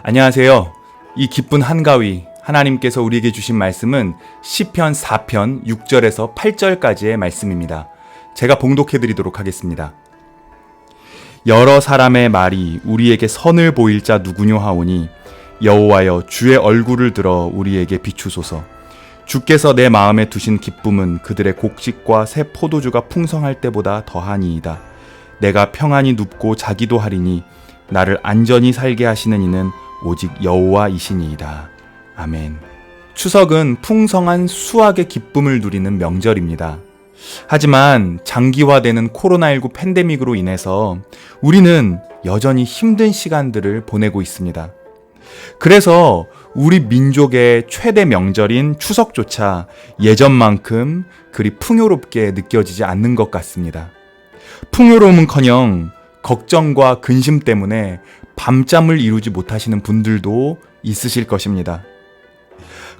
안녕하세요. 이 기쁜 한가위, 하나님께서 우리에게 주신 말씀은 시편 4편 6절에서 8절까지의 말씀입니다. 제가 봉독해 드리도록 하겠습니다. 여러 사람의 말이 우리에게 선을 보일 자 누구뇨 하오니 여호와여 주의 얼굴을 들어 우리에게 비추소서. 주께서 내 마음에 두신 기쁨은 그들의 곡식과 새 포도주가 풍성할 때보다 더하니이다. 내가 평안히 눕고 자기도 하리니 나를 안전히 살게 하시는 이는 오직 여호와이시니이다. 아멘. 추석은 풍성한 수확의 기쁨을 누리는 명절입니다. 하지만 장기화되는 코로나19 팬데믹으로 인해서 우리는 여전히 힘든 시간들을 보내고 있습니다. 그래서 우리 민족의 최대 명절인 추석조차 예전만큼 그리 풍요롭게 느껴지지 않는 것 같습니다. 풍요로움은커녕 걱정과 근심 때문에 밤잠을 이루지 못하시는 분들도 있으실 것입니다.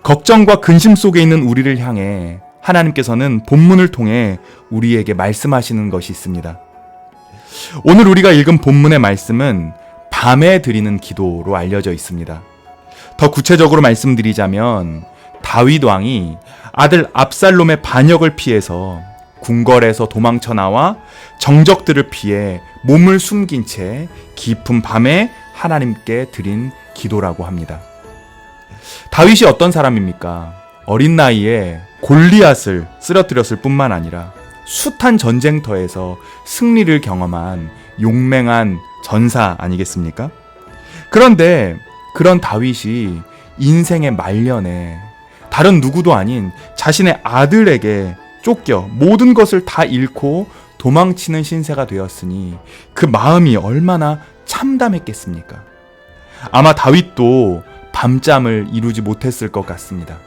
걱정과 근심 속에 있는 우리를 향해 하나님께서는 본문을 통해 우리에게 말씀하시는 것이 있습니다. 오늘 우리가 읽은 본문의 말씀은 밤에 드리는 기도로 알려져 있습니다. 더 구체적으로 말씀드리자면 다윗 왕이 아들 압살롬의 반역을 피해서 궁궐에서 도망쳐 나와 정적들을 피해 몸을 숨긴 채 깊은 밤에 하나님께 드린 기도라고 합니다. 다윗이 어떤 사람입니까? 어린 나이에 골리앗을 쓰러뜨렸을 뿐만 아니라 숱한 전쟁터에서 승리를 경험한 용맹한 전사 아니겠습니까? 그런데 그런 다윗이 인생의 말년에 다른 누구도 아닌 자신의 아들에게 쫓겨 모든 것을 다 잃고 도망치는 신세가 되었으니 그 마음이 얼마나 참담했겠습니까? 아마 다윗도 밤잠을 이루지 못했을 것 같습니다.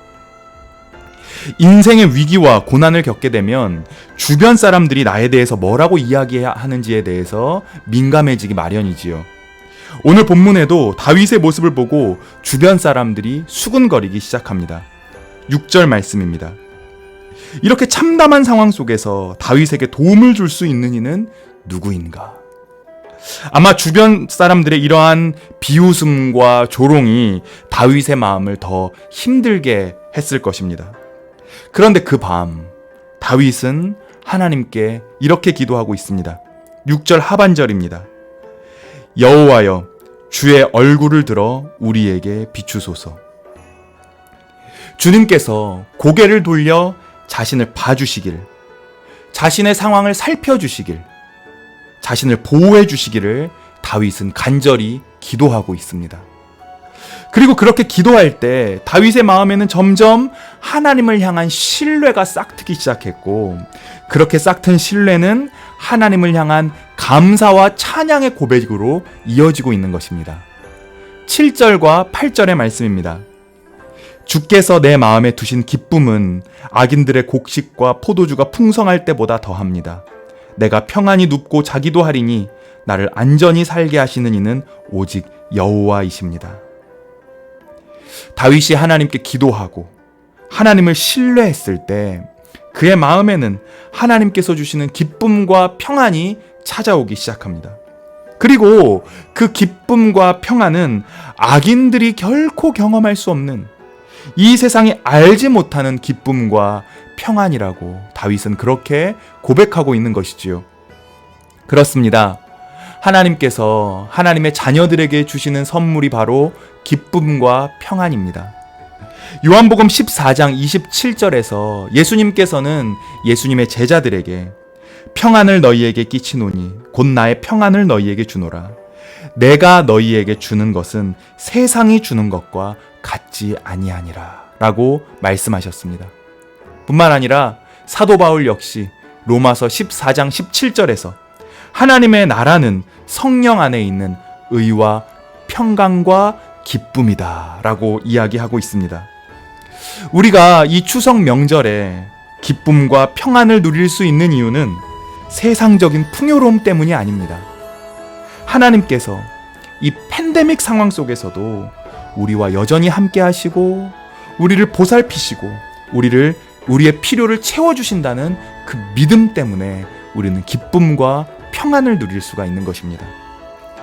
인생의 위기와 고난을 겪게 되면 주변 사람들이 나에 대해서 뭐라고 이야기하는지에 대해서 민감해지기 마련이지요. 오늘 본문에도 다윗의 모습을 보고 주변 사람들이 수군거리기 시작합니다. 6절 말씀입니다. 이렇게 참담한 상황 속에서 다윗에게 도움을 줄 수 있는 이는 누구인가? 아마 주변 사람들의 이러한 비웃음과 조롱이 다윗의 마음을 더 힘들게 했을 것입니다. 그런데 그 밤 다윗은 하나님께 이렇게 기도하고 있습니다. 6절 하반절입니다. 여호와여 주의 얼굴을 들어 우리에게 비추소서. 주님께서 고개를 돌려 자신을 봐주시길, 자신의 상황을 살펴주시길, 자신을 보호해 주시기를 다윗은 간절히 기도하고 있습니다. 그리고 그렇게 기도할 때 다윗의 마음에는 점점 하나님을 향한 신뢰가 싹트기 시작했고, 그렇게 싹튼 신뢰는 하나님을 향한 감사와 찬양의 고백으로 이어지고 있는 것입니다. 7절과 8절의 말씀입니다. 주께서 내 마음에 두신 기쁨은 악인들의 곡식과 포도주가 풍성할 때보다 더합니다. 내가 평안히 눕고 자기도 하리니 나를 안전히 살게 하시는 이는 오직 여호와이십니다. 다윗이 하나님께 기도하고 하나님을 신뢰했을 때 그의 마음에는 하나님께서 주시는 기쁨과 평안이 찾아오기 시작합니다. 그리고 그 기쁨과 평안은 악인들이 결코 경험할 수 없는, 이 세상이 알지 못하는 기쁨과 평안이라고 다윗은 그렇게 고백하고 있는 것이지요. 그렇습니다. 하나님께서 하나님의 자녀들에게 주시는 선물이 바로 기쁨과 평안입니다. 요한복음 14장 27절에서 예수님께서는 예수님의 제자들에게 평안을 너희에게 끼치노니 곧 나의 평안을 너희에게 주노라. 내가 너희에게 주는 것은 세상이 주는 것과 같지 아니하니라 라고 말씀하셨습니다. 뿐만 아니라 사도 바울 역시 로마서 14장 17절에서 하나님의 나라는 성령 안에 있는 의와 평강과 기쁨이다 라고 이야기하고 있습니다. 우리가 이 추석 명절에 기쁨과 평안을 누릴 수 있는 이유는 세상적인 풍요로움 때문이 아닙니다. 하나님께서 이 팬데믹 상황 속에서도 우리와 여전히 함께 하시고 우리를 보살피시고 우리의 필요를 채워주신다는 그 믿음 때문에 우리는 기쁨과 평안을 누릴 수가 있는 것입니다.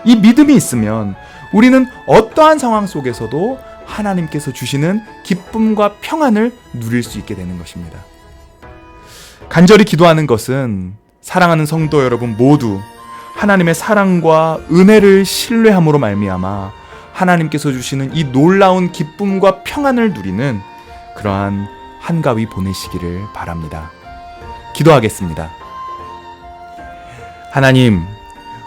이 믿음이 있으면 우리는 어떠한 상황 속에서도 하나님께서 주시는 기쁨과 평안을 누릴 수 있게 되는 것입니다. 간절히 기도하는 것은 사랑하는 성도 여러분 모두 하나님의 사랑과 은혜를 신뢰함으로 말미암아 하나님께서 주시는 이 놀라운 기쁨과 평안을 누리는 그러한 한가위 보내시기를 바랍니다. 기도하겠습니다. 하나님,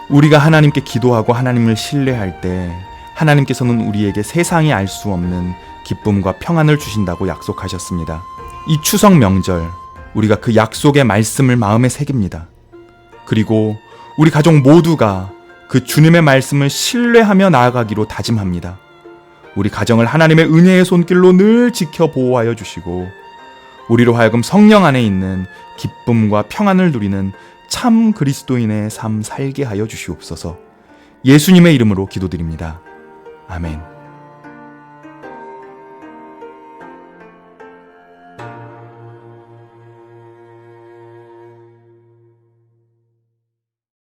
우리가 하나님께 기도하고 하나님을 신뢰할 때 하나님께서는 우리에게 세상이 알 수 없는 기쁨과 평안을 주신다고 약속하셨습니다. 이 추석 명절 우리가 그 약속의 말씀을 마음에 새깁니다. 그리고 우리 가족 모두가 그 주님의 말씀을 신뢰하며 나아가기로 다짐합니다. 우리 가정을 하나님의 은혜의 손길로 늘 지켜 보호하여 주시고 우리로 하여금 성령 안에 있는 기쁨과 평안을 누리는 참 그리스도인의 삶 살게 하여 주시옵소서. 예수님의 이름으로 기도드립니다. 아멘.